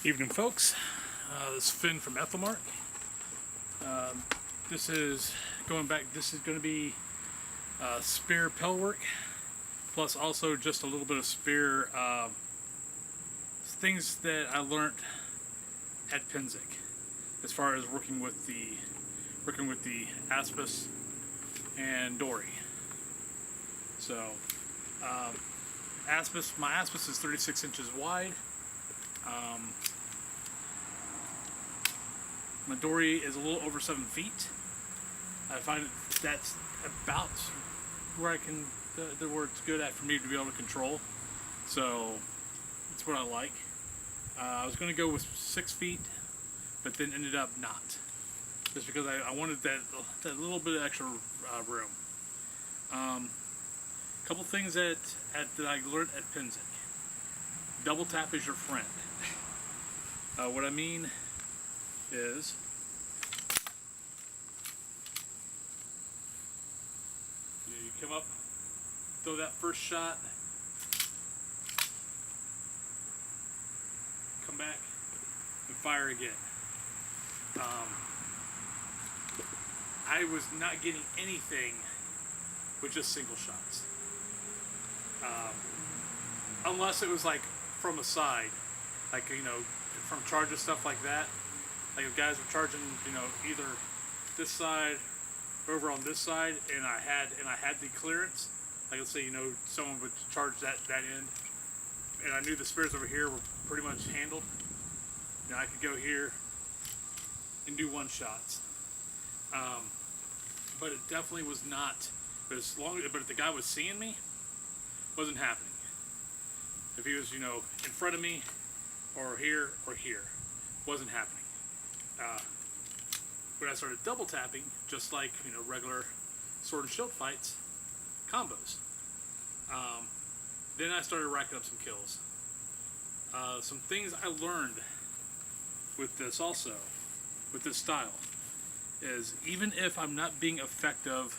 Evening, folks. This is Finn from Ethelmark. This is going to be spear pell work, plus also just a little bit of spear things that I learned at Pennsic, as far as working with the Aspis and Dory. So, my Aspis is 36 inches wide. My Dory is a little over 7 feet. I find that's about where I can, where it's good at for me to be able to control. So that's what I like. I was going to go with 6 feet, but then ended up not, just because I wanted that little bit of extra room. A couple things that I learned at Pennsic. Double tap is your friend. What I mean is, you come up, throw that first shot, come back, and fire again. I was not getting anything with just single shots, unless it was like from a side, like, you know, from charges, stuff like that. Like if guys were charging, you know, either this side or over on this side, and I had the clearance. Like, let's say, you know, someone would charge that end, and I knew the spears over here were pretty much handled. You know, I could go here and do one shots. But it definitely was not. But if the guy was seeing me, wasn't happening. If he was, you know, in front of me, or here, wasn't happening. When I started double tapping, just like, you know, regular sword and shield fights, combos, then I started racking up some kills. Some things I learned with this also, with this style, is even if I'm not being effective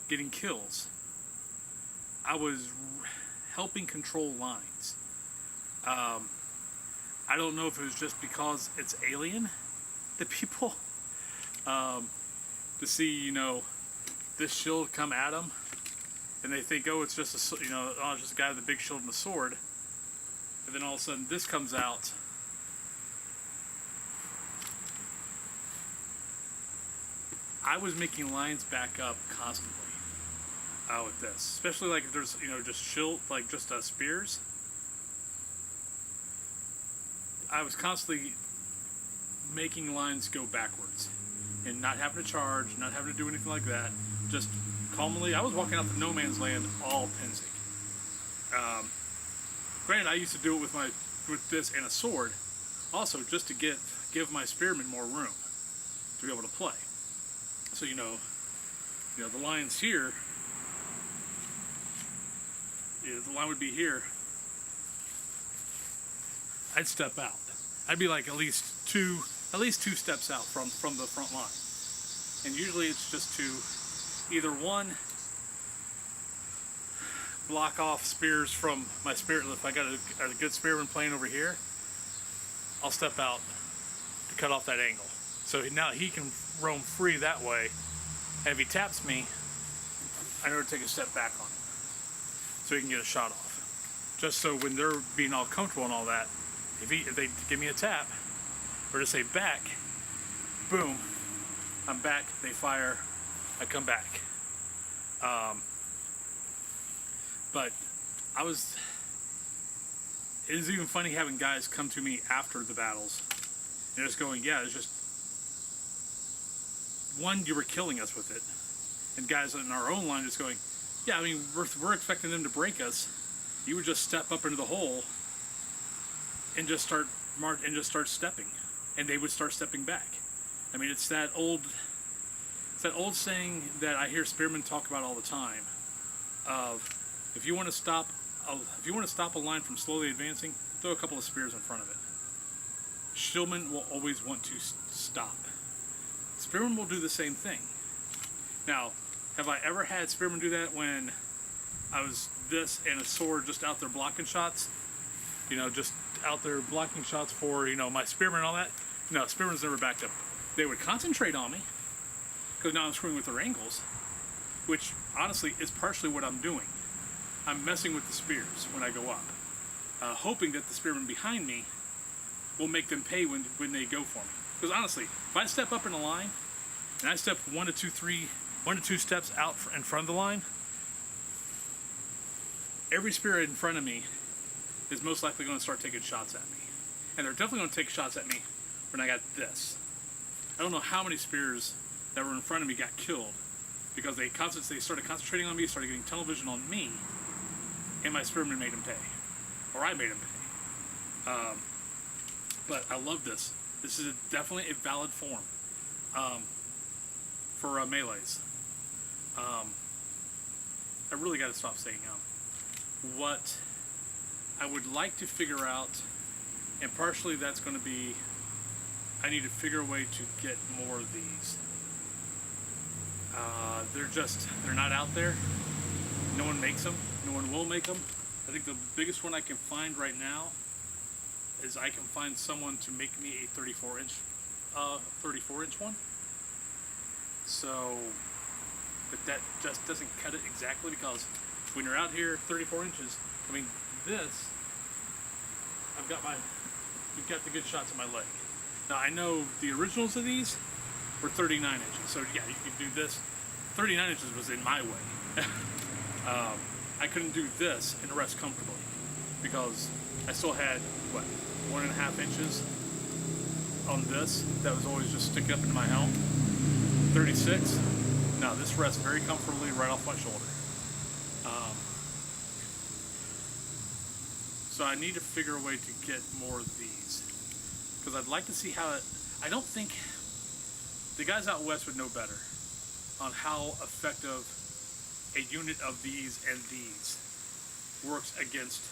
getting kills, I was helping control lines. I don't know if it was just because it's alien to people, to see, you know, this shield come at them, and they think, oh, it's just a, you know, oh, it's just a guy with a big shield and a sword, and then all of a sudden this comes out. I was making lines back up constantly with this, especially like if there's, you know, just shield, like just spears. I was constantly making lines go backwards and not having to charge, not having to do anything like that. Just calmly, I was walking out to no man's land all Pennsic. Granted, I used to do it with this and a sword, also just to give my spearmen more room to be able to play. So you know the lines here. The line would be here. I'd step out. I'd be like at least two steps out from the front line, and usually it's just to either one, block off spears from my spear. If I got a good spearman playing over here, I'll step out to cut off that angle. So now he can roam free that way, and if he taps me, I know to take a step back on him, so he can get a shot off. Just so when they're being all comfortable and all that, if they give me a tap, or just say back, boom, I'm back, they fire, I come back. But it is even funny having guys come to me after the battles, and just going, yeah, it's just, one, you were killing us with it, and guys in our own line just going, yeah, I mean, we're expecting them to break us. You would just step up into the hole and just start stepping, and they would start stepping back. I mean, it's that old saying that I hear spearmen talk about all the time, of if you want to stop a line from slowly advancing, throw a couple of spears in front of it. Shieldmen will always want to stop. Spearmen will do the same thing. Now, have I ever had spearmen do that when I was this and a sword just out there blocking shots? you know, just out there blocking shots for, you know, my spearmen and all that. No, spearmen's never backed up. They would concentrate on me, because now I'm screwing with their angles, which honestly is partially what I'm doing. I'm messing with the spears when I go up, hoping that the spearmen behind me will make them pay when they go for me. Because honestly, if I step up in a line, and I step 1 to 2 steps out in front of the line, every spear in front of me is most likely going to start taking shots at me. And they're definitely going to take shots at me when I got this. I don't know how many spears that were in front of me got killed because they started concentrating on me, started getting tunnel vision on me, and my spearmen made them pay. Or I made them pay. But I love this. This is definitely a valid form for melees. I really got to stop saying what I would like to figure out, and partially that's going to be, I need to figure a way to get more of these. They're not out there. No one makes them. No one will make them. I think the biggest one I can find right now is I can find someone to make me a 34-inch one. So, but that just doesn't cut it exactly, because when you're out here 34 inches, I mean, this, you've got the good shots of my leg. Now I know the originals of these were 39 inches, so yeah, you could do this. 39 inches was in my way. I couldn't do this and rest comfortably because I still had, what, 1.5 inches on this that was always just sticking up into my helm. 36. Now this rests very comfortably right off my shoulder. So I need to figure a way to get more of these, because I'd like to see how it, I don't think the guys out west would know better on how effective a unit of these and these works against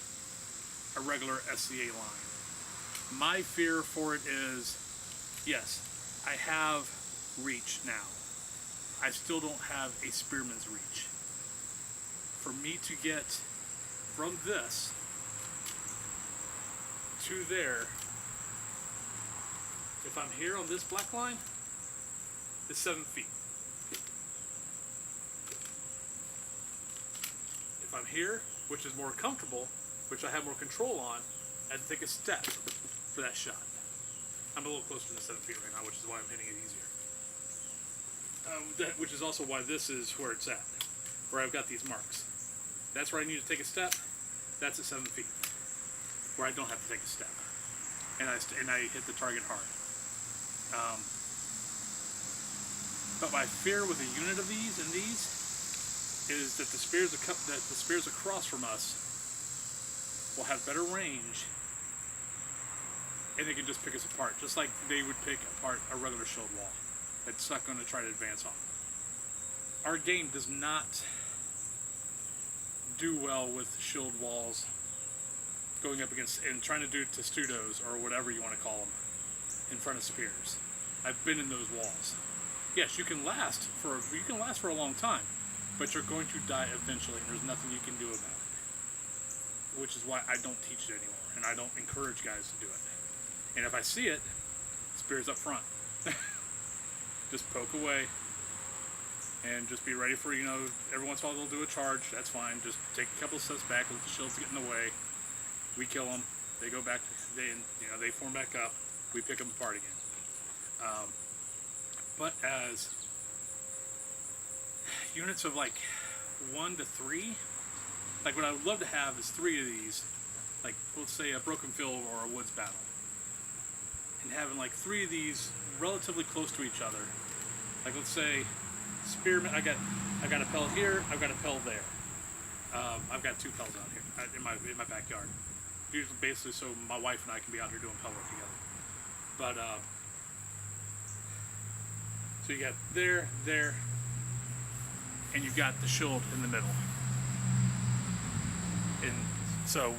a regular SCA line. My fear for it is, yes, I have reach now. I still don't have a spearman's reach. For me to get from this to there, if I'm here on this black line, it's 7 feet. If I'm here, which is more comfortable, which I have more control on, I have to take a step for that shot. I'm a little closer to 7 feet right now, which is why I'm hitting it easier. Which is also why this is where it's at, where I've got these marks. That's where I need to take a step. That's at 7 feet, where I don't have to take a step, and I hit the target hard. But my fear with a unit of these and these is that the spears across from us will have better range, and they can just pick us apart, just like they would pick apart a regular shield wall. It's not going to try to advance on. Our game does not do well with shield walls going up against and trying to do testudos or whatever you want to call them in front of spears. I've been in those walls. Yes, you can last for a long time, but you're going to die eventually, and there's nothing you can do about it. Which is why I don't teach it anymore, and I don't encourage guys to do it. And if I see it, spears up front. Just poke away, and just be ready for, you know, every once in a while they'll do a charge. That's fine. Just take a couple of steps back, let the shields get in the way. We kill them. They go back. They form back up. We pick them apart again. But as units of like 1 to 3, like what I would love to have is 3 of these, like let's say a broken field or a woods battle, and having like 3 of these relatively close to each other. Like let's say spearman, I got a pell here, I've got a pell there. I've got 2 pells out here in my backyard. Usually, basically, so my wife and I can be out here doing pell work together. But so you got there, and you've got the shield in the middle. And so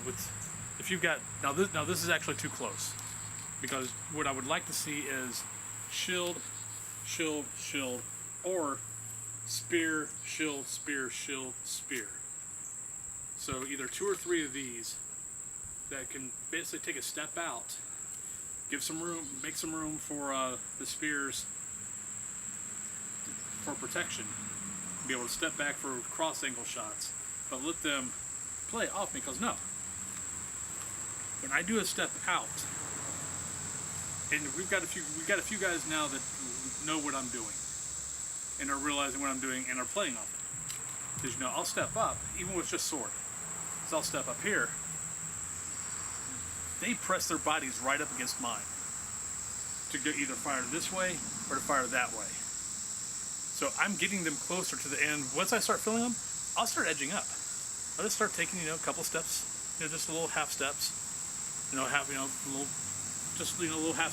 if you've got now this is actually too close, because what I would like to see is shield, shield, shield, or spear, shield, spear, shield, spear. So either 2 or 3 of these that can basically take a step out, give some room, make some room for the spears for protection, be able to step back for cross angle shots, but let them play off me. Because no, when I do a step out, and we've got a few guys now that know what I'm doing and are realizing what I'm doing and are playing off it. Because I'll step up even with just sword. So I'll step up here. They press their bodies right up against mine to go either fire this way or to fire that way. So I'm getting them closer to the end. Once I start filling them, I'll start edging up. I'll just start taking, a couple steps, just little half steps, little half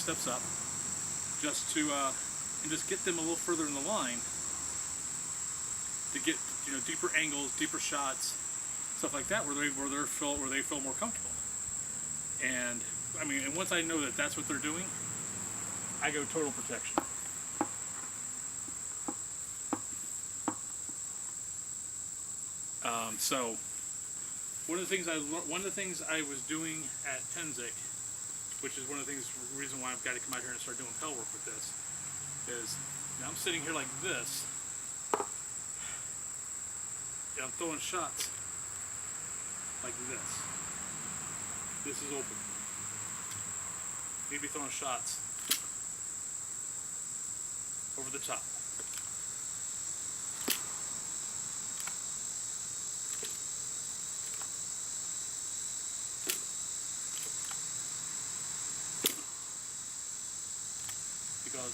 steps up, just to, and just get them a little further in the line to get, deeper angles, deeper shots, stuff like that, where they feel more comfortable. And and once I know that that's what they're doing, I go total protection. So one of the things I was doing at Pennsic, which is one of the reason why I've got to come out here and start doing pell work with this, is now I'm sitting here like this, and I'm throwing shots like this. This is open. You'd be throwing shots over the top. Because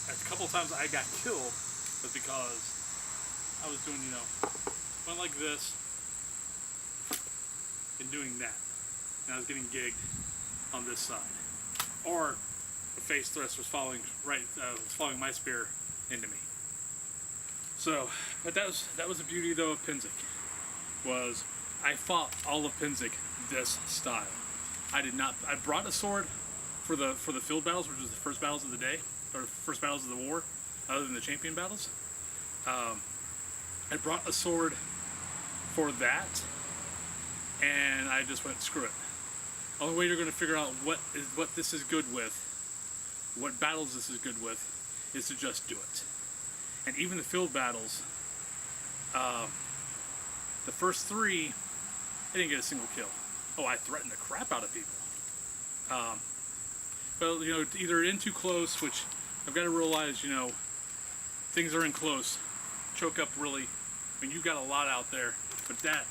a couple of times I got killed was because I was doing, went like this and doing that. And I was getting gigged on this side. Or the face thrust was following my spear into me. So, but that was the beauty though of Pennsic, was I fought all of Pennsic this style. I brought a sword for the field battles, which was the first battles of the day, or first battles of the war, other than the champion battles. I brought a sword for that, and I just went, screw it. The only way you're going to figure out what this is good with, what battles this is good with, is to just do it. And even the field battles, the first 3, I didn't get a single kill. Oh, I threatened the crap out of people. But either in too close, which I've got to realize, things are in close. Choke up really. You've got a lot out there, but that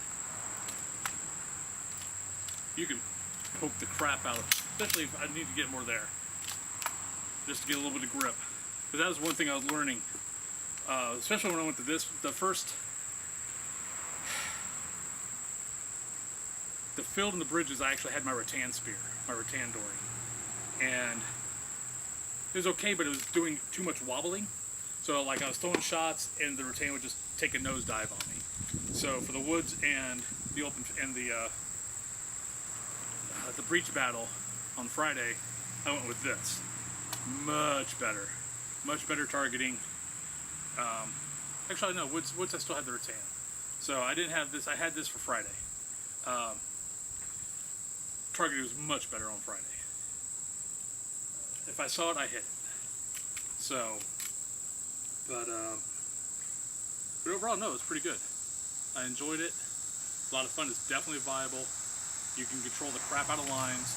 you can poke the crap out of, especially if I need to get more there, just to get a little bit of grip. But that was one thing I was learning, especially when I went to the field and the bridges. I actually had my rattan spear, my rattan dory, and it was okay, but it was doing too much wobbling. So like I was throwing shots, and the rattan would just take a nosedive on me. So for the woods and the open and the breach battle on Friday, I went with this. Much better targeting. Actually, no, woods I still had the rattan, so I didn't have this. I had this for Friday. Targeting was much better on Friday. If I saw it, I hit it. So, but overall, no, it's pretty good. I enjoyed it. A lot of fun. It's definitely viable. You can control the crap out of lines.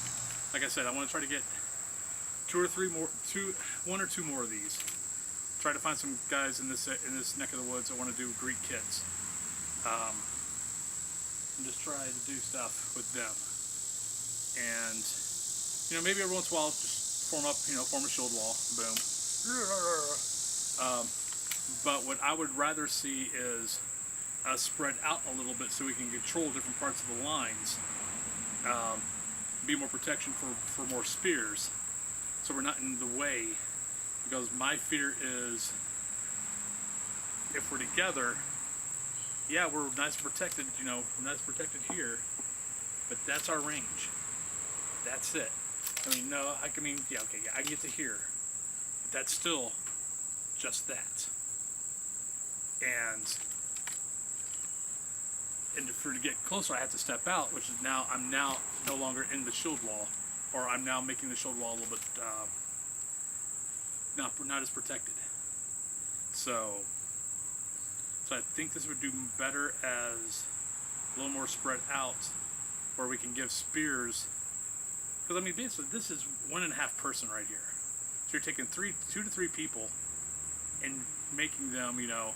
Like I said, I want to try to get 1 or 2 more of these. Try to find some guys in this neck of the woods that want to do Greek kits, and just try to do stuff with them. And maybe every once in a while, just form a shield wall, boom. But what I would rather see is spread out a little bit so we can control different parts of the lines. Be more protection for more spears, so we're not in the way. Because my fear is, if we're together, yeah, we're nice and protected, we're nice and protected here, but that's our range. That's it. I can get to here, but that's still just that. And and for to get closer, I have to step out, which is now I'm now no longer in the shield wall, or I'm now making the shield wall a little bit not as protected. So I think this would do better as a little more spread out, where we can give spears. Because I mean, basically, this is 1.5 person right here. So you're taking 2 to 3 people and making them, you know,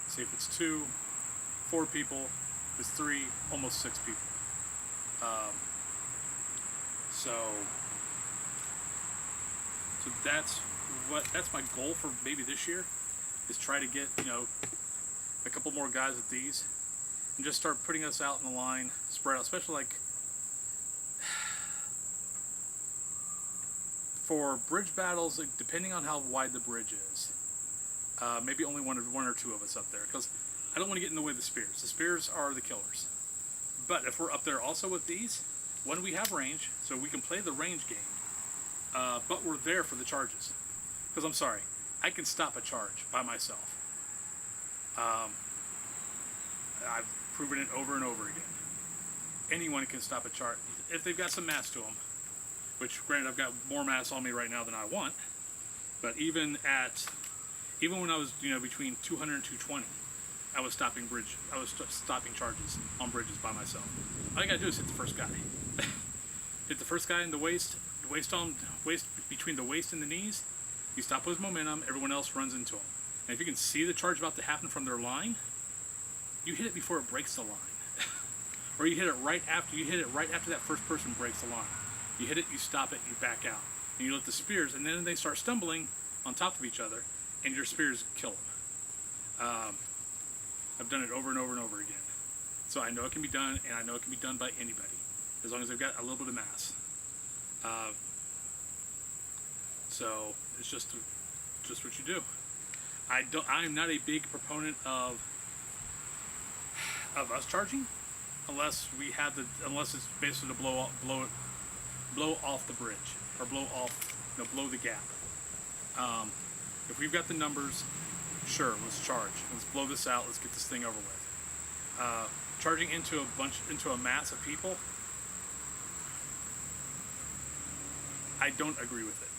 say if it's 2, 4 people, it's 3, almost 6 people. So that's my goal for maybe this year, is try to get, you know, a couple more guys with these and just start putting us out in the line, spread out, especially like for bridge battles, like, depending on how wide the bridge is. Maybe only one or two of us up there, because I don't want to get in the way of the spears. The spears are the killers. But if we're up there also with these, one, we have range, so we can play the range game. But we're there for the charges. Because I'm sorry, I can stop a charge by myself. I've proven it over and over again. Anyone can stop a charge if they've got some mass to them. Which, granted, I've got more mass on me right now than I want. But even when I was, you know, between 200 and 220, I was stopping stopping charges on bridges by myself. All you gotta do is hit the first guy. Hit the first guy in the waist between the waist and the knees. You stop his momentum. Everyone else runs into him. And if you can see the charge about to happen from their line, you hit it before it breaks the line, or you hit it right after that first person breaks the line. You hit it, you stop it, you back out, and you let the spears, and then they start stumbling on top of each other, and your spears kill them. I've done it over and over and over again. So I know it can be done, and I know it can be done by anybody, as long as they've got a little bit of mass. So it's just what you do. I'm not a big proponent of us charging, unless it's basically to blow off the bridge, or blow the gap. If we've got the numbers, sure, let's charge. Let's blow this out. Let's get this thing over with. Charging into a mass of people, I don't agree with it.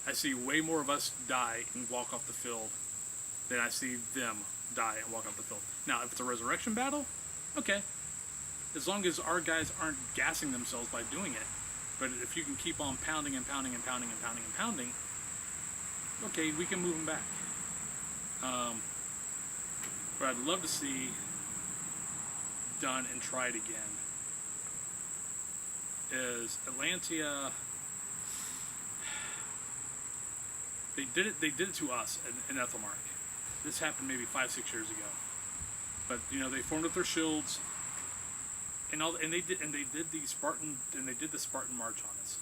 I see way more of us die and walk off the field than I see them die and walk off the field. Now, if it's a resurrection battle, okay. As long as our guys aren't gassing themselves by doing it. But if you can keep on pounding and pounding and pounding and pounding and pounding, okay, we can move them back. What I'd love to see done and tried again is Atlantia. They did it to us in Ethelmark. This happened maybe 5-6 years ago. But you know, they formed up their shields, and they did the Spartan march on us.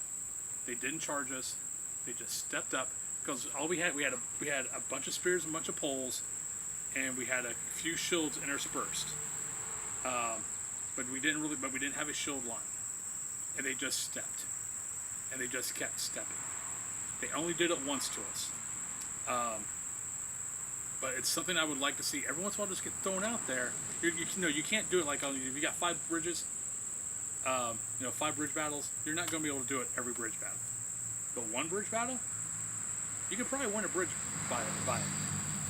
They didn't charge us. They just stepped up, because all we had a bunch of spears and a bunch of poles, and we had a few shields interspersed. But we didn't have a shield line, and they just stepped, and they just kept stepping. They only did it once to us. But it's something I would like to see every once in a while just get thrown out there. You can't do it like if you got 5 bridges, 5 bridge battles, you're not going to be able to do it every bridge battle. But one bridge battle, you could probably win a bridge by it.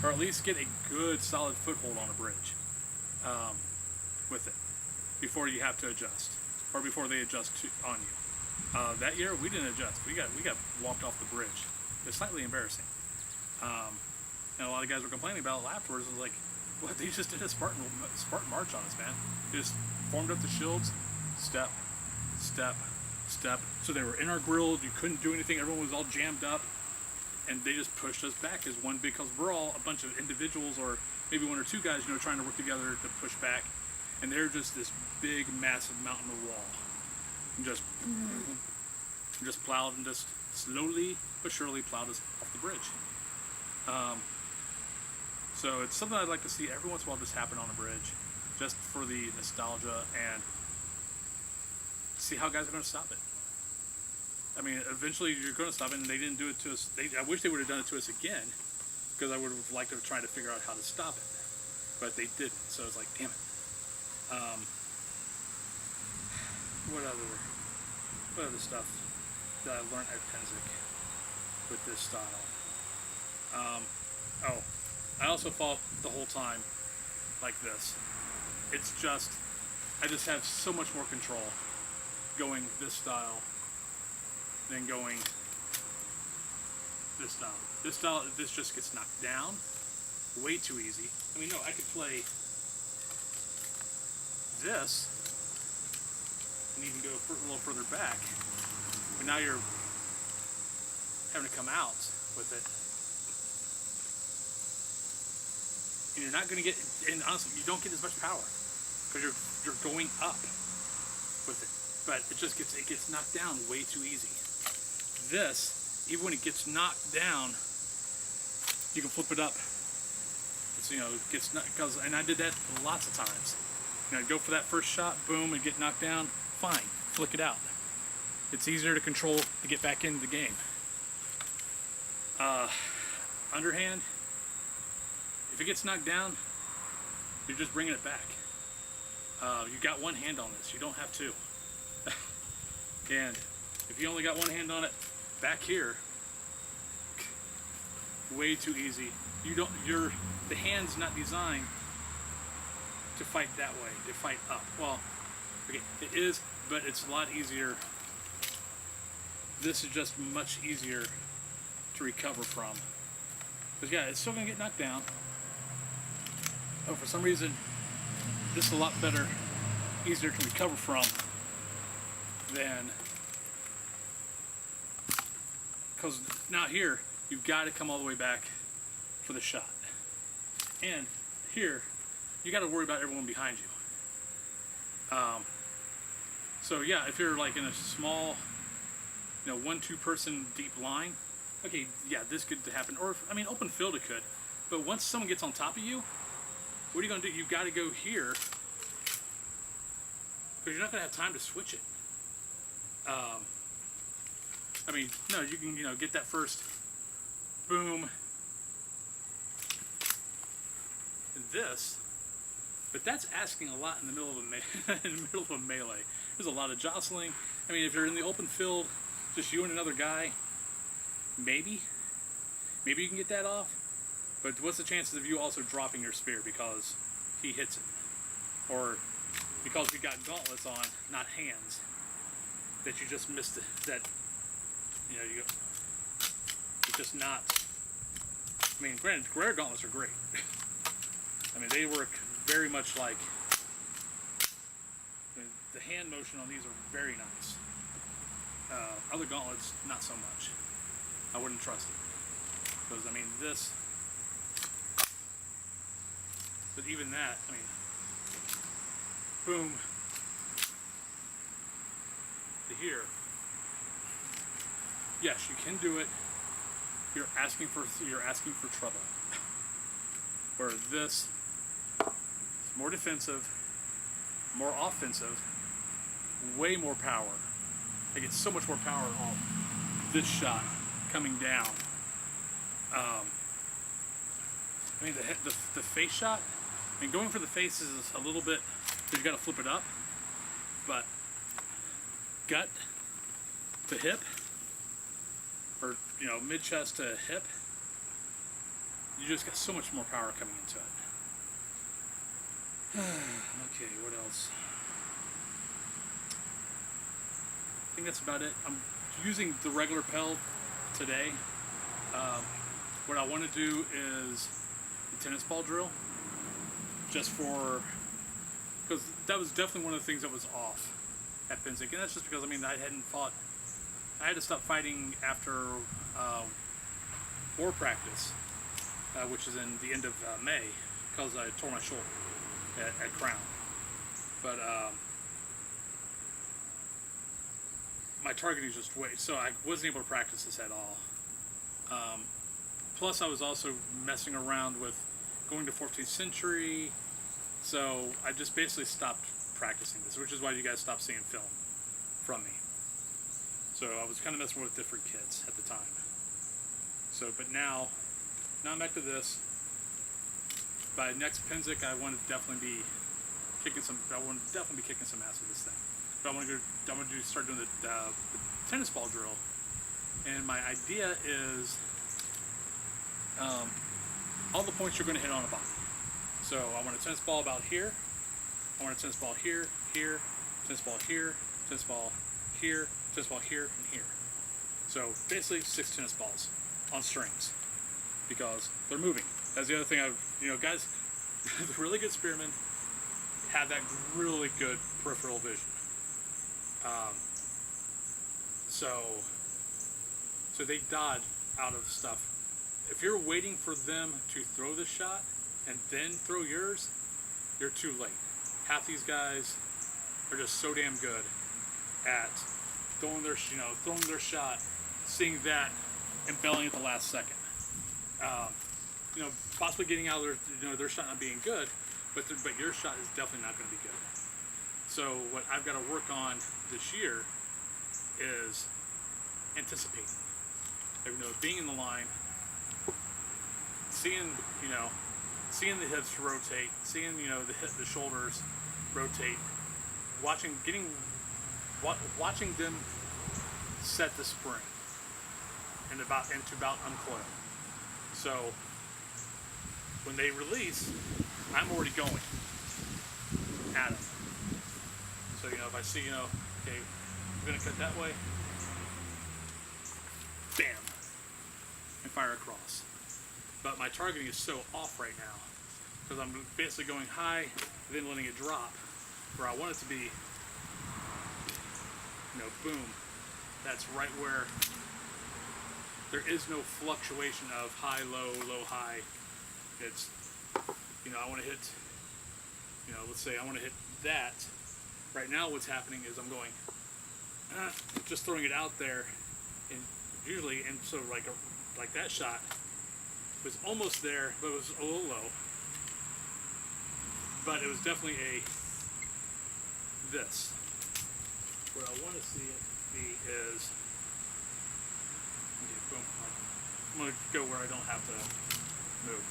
Or at least get a good solid foothold on a bridge with it before you have to adjust, or before they adjust on you. That year we didn't adjust. We got walked off the bridge. It's slightly embarrassing. And a lot of guys were complaining about it afterwards. It was like, what? They just did a Spartan march on us, man. They just formed up the shields, step, step, step. So they were in our grill. You couldn't do anything. Everyone was all jammed up, and they just pushed us back as one, because we're all a bunch of individuals, or maybe 1 or 2 guys, trying to work together to push back. And they're just this big, massive mountain of wall, and just plowed, and just slowly but surely plowed us off the bridge. So it's something I'd like to see every once in a while just happen on a bridge, just for the nostalgia, and see how guys are going to stop it. I mean, eventually you're going to stop it, and they didn't do it to us. I wish they would have done it to us again, because I would have liked to try to figure out how to stop it. But they didn't, so it's like, damn it. Um, what other stuff that I learned at Pennsic with this style? Oh, I also fought the whole time like this. It's just, I just have so much more control going this style than going this style. This just gets knocked down way too easy. I mean, no, I could play this and even go a little further back, but now you're having to come out with it. And you're not going to get, and honestly, you don't get as much power because you're going up with it. But it gets knocked down way too easy. This, even when it gets knocked down, you can flip it up. It's, you know, it gets because, and I did that lots of times. You know, I'd go for that first shot, boom, and get knocked down. Fine, flick it out. It's easier to control to get back into the game. Underhand, if it gets knocked down, you're just bringing it back. You got one hand on this. You don't have two. And if you only got one hand on it, back here, way too easy. The hand's not designed to fight that way, to fight up. Well, okay, it is, but it's a lot easier. This is just much easier to recover from. Because yeah, it's still gonna get knocked down. Oh, for some reason, this is a lot better, easier to recover from than, because now here, you've got to come all the way back for the shot. And here, you got to worry about everyone behind you. So yeah, if you're like in a small, 1-2 person deep line, okay, yeah, this could happen. Or, I mean, open field it could. But once someone gets on top of you, what are you going to do? You've got to go here, because you're not going to have time to switch it. I mean, no, you can, get that first boom and this, but that's asking a lot in the middle of a melee. There's a lot of jostling. I mean, if you're in the open field, just you and another guy, maybe you can get that off. But what's the chances of you also dropping your spear because he hits it, or because we got gauntlets on, not hands, that you just missed it? That it's just not. I mean, granted, rare gauntlets are great. I mean, they work very much like. The hand motion on these are very nice. Other gauntlets, not so much. I wouldn't trust it. Because, I mean, this. But even that, I mean, boom to here. Yes, you can do it. You're asking for trouble. Where this is more defensive, more offensive, way more power. I get so much more power on this shot coming down. I mean, the face shot. I mean, going for the face is a little bit, because you got to flip it up. But gut to hip, or mid chest to hip, you just got so much more power coming into it. Okay, what else? I think that's about it. I'm using the regular pell today. What I want to do is the tennis ball drill, just for, because that was definitely one of the things that was off at Pennsic, and that's just because, I mean, I hadn't fought. I had to stop fighting after war practice, which is in the end of May, because I tore my shoulder at Crown. But my targeting is just way, so I wasn't able to practice this at all. Plus, I was also messing around with going to 14th century, so I just basically stopped practicing this, which is why you guys stopped seeing film from me. So I was kind of messing with different kits at the time. So, but now I'm back to this. By next Pennsic, I want to definitely be I want to definitely be kicking some ass with this thing. But I'm gonna start doing the tennis ball drill, and my idea is all the points you're going to hit on a body. So I want a tennis ball about here. I want a tennis ball here, here, tennis ball here, tennis ball here, tennis ball here, and here. So basically 6 tennis balls on strings because they're moving. That's the other thing guys, the really good spearmen have that really good peripheral vision. So they dodge out of stuff. If you're waiting for them to throw the shot and then throw yours, you're too late. Half these guys are just so damn good at throwing their shot, seeing that, and bailing at the last second. Possibly getting out of their shot not being good, but your shot is definitely not going to be good. So what I've got to work on this year is anticipating. Being in the line, seeing the hips rotate, seeing the shoulders rotate, watching them set the spring and to about uncoil. So when they release, I'm already going at them. So if I see okay, I'm gonna cut that way, bam, and fire across. But my targeting is so off right now because I'm basically going high, then letting it drop where I want it to be. Boom. That's right where there is no fluctuation of high, low, low, high. It's, I want to hit, let's say I want to hit that. Right now what's happening is I'm going, just throwing it out there, and usually, and so like that shot was almost there, but it was a little low. But it was definitely this. What I want to see it be is, okay, boom. I'm going to go where I don't have to move.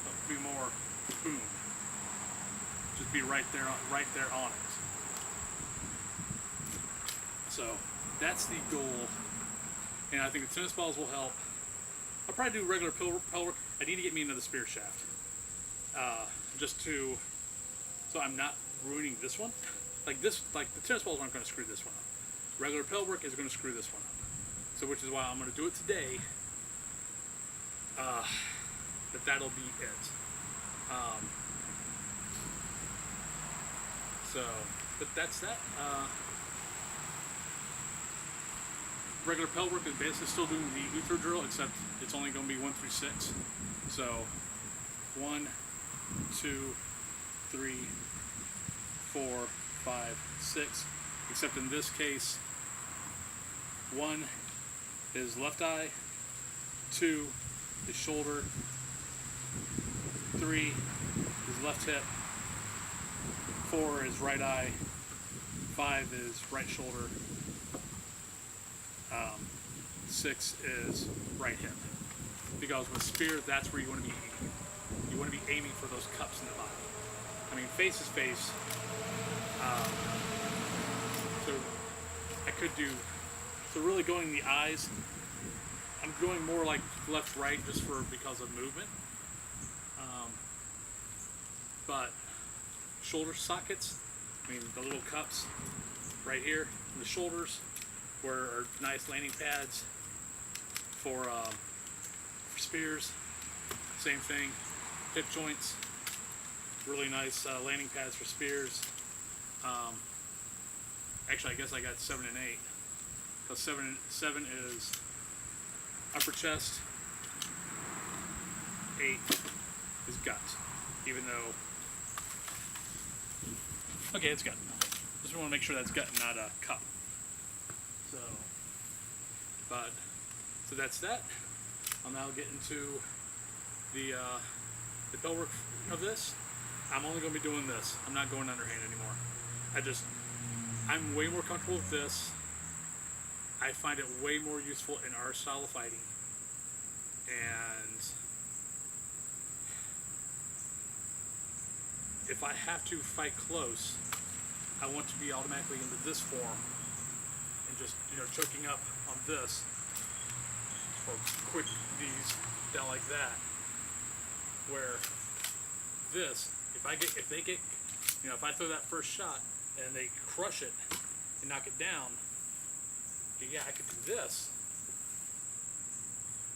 It'll be more boom. Just be right there on it. So that's the goal, and I think the tennis balls will help. I'll probably do regular pell work. I need to get me another spear shaft, so I'm not ruining this one. Like the tennis balls aren't going to screw this one up. Regular pell work is going to screw this one up. So which is why I'm going to do it today. But that'll be it. But that's that. Regular pell work is basically still doing the Uther drill, except it's only going to be 1 through 6. So 1, 2, 3, 4, 5, 6. Except in this case, 1 is left eye, 2 is shoulder, 3 is left hip, 4 is right eye, 5 is right shoulder, 6 is right hip. Because with spear, that's where you want to be aiming. You want to be aiming for those cups in the body. I mean, face is face. So I could do, so really going the eyes, I'm going more like left right just because of movement. But shoulder sockets, I mean the little cups right here in the shoulders where are nice landing pads for spears. Same thing, hip joints, really nice landing pads for spears. Actually, I guess I got 7 and 8. Because 7 is upper chest, 8 is gut. Even though, okay, it's gut. Just want to make sure that's gut and not a cup. So that's that. I'll now get into the bell work of this. I'm only going to be doing this. I'm not going underhand anymore. I'm way more comfortable with this. I find it way more useful in our style of fighting. And if I have to fight close, I want to be automatically into this form and just, you know, choking up on this, or quick these down like that. Where this, if they get, you know, if I throw that first shot and they crush it and knock it down, yeah, I could do this,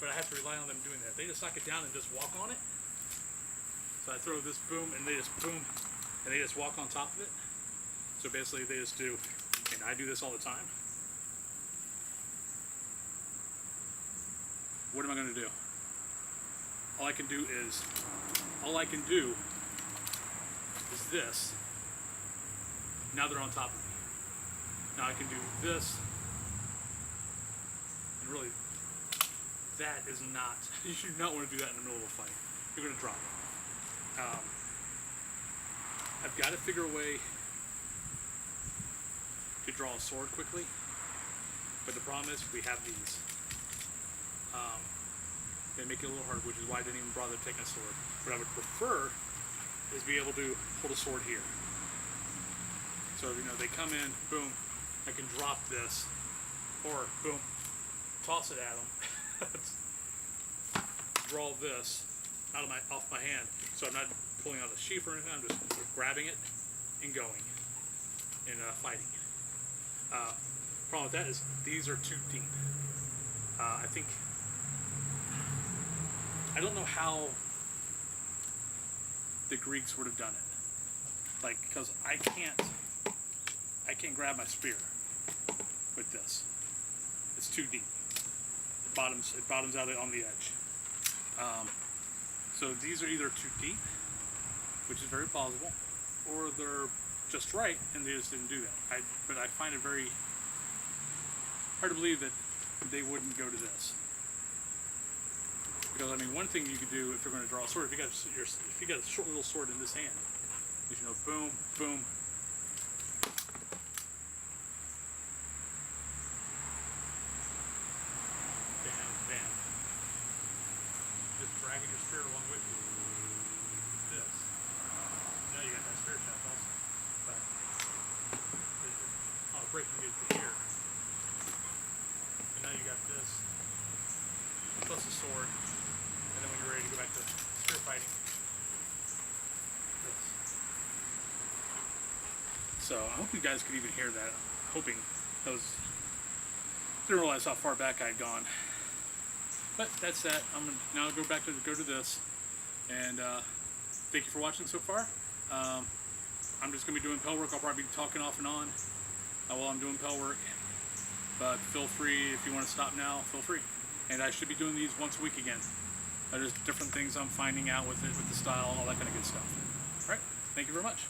but I have to rely on them doing that. If they just knock it down and just walk on it. So I throw this boom, and they just boom, and they just walk on top of it. So basically they just do, and I do this all the time. What am I going to do? All I can do is this. Now they're on top of me. Now I can do this, and really, that is not, you should not want to do that in the middle of a fight. You're going to drop it. I've got to figure a way to draw a sword quickly, but the problem is we have these. They make it a little hard, which is why I didn't even bother taking a sword. What I would prefer is be able to hold a sword here. So, you know, they come in, boom, I can drop this, or boom, toss it at them, draw this off my hand. So I'm not pulling out a sheath or anything, I'm just grabbing it and going and fighting. Problem with that is these are too deep. I don't know how the Greeks would have done it. Like, because I can't grab my spear with this. It's too deep. It bottoms out on the edge. So these are either too deep, which is very plausible, or they're just right and they just didn't do that. But I find it very hard to believe that they wouldn't go to this. Because I mean, one thing you could do if you're going to draw a sword, if you got a short little sword in this hand, is, you know, boom, boom. Bam, bam. Just dragging your spear along with you. This. Now you got that spear shaft also. But breaking it to here. And now you got this plus a sword. And then when you're ready to go back to spear fighting, this. So I hope you guys could even hear that. Hoping that was, didn't realize how far back I had gone. But that's that. I'm gonna now go to this, and thank you for watching so far. I'm just gonna be doing pell work. I'll probably be talking off and on while I'm doing pell work. But feel free, if you want to stop now, feel free. And I should be doing these once a week again. There's different things I'm finding out with it, with the style, all that kind of good stuff. All right, thank you very much.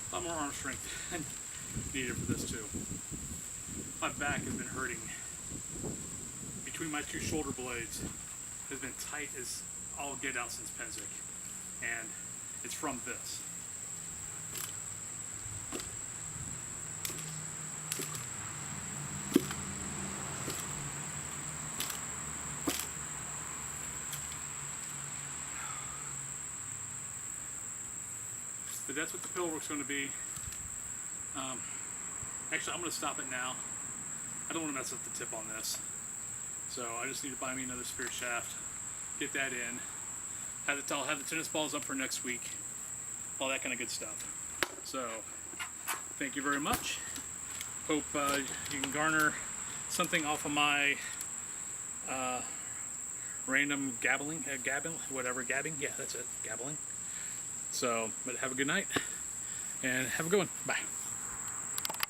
A lot more arm strength needed for this too. My back has been hurting. Between my two shoulder blades has been tight as all get out since Pennsic, and it's from this. But that's what the pill work's going to be. Actually, I'm going to stop it now. I don't want to mess up the tip on this. So I just need to buy me another spear shaft, get that in, I'll have the tennis balls up for next week, all that kind of good stuff. So thank you very much. Hope you can garner something off of my random gabbling, gabbing. Yeah, that's it, gabbling. So, but have a good night, and have a good one. Bye.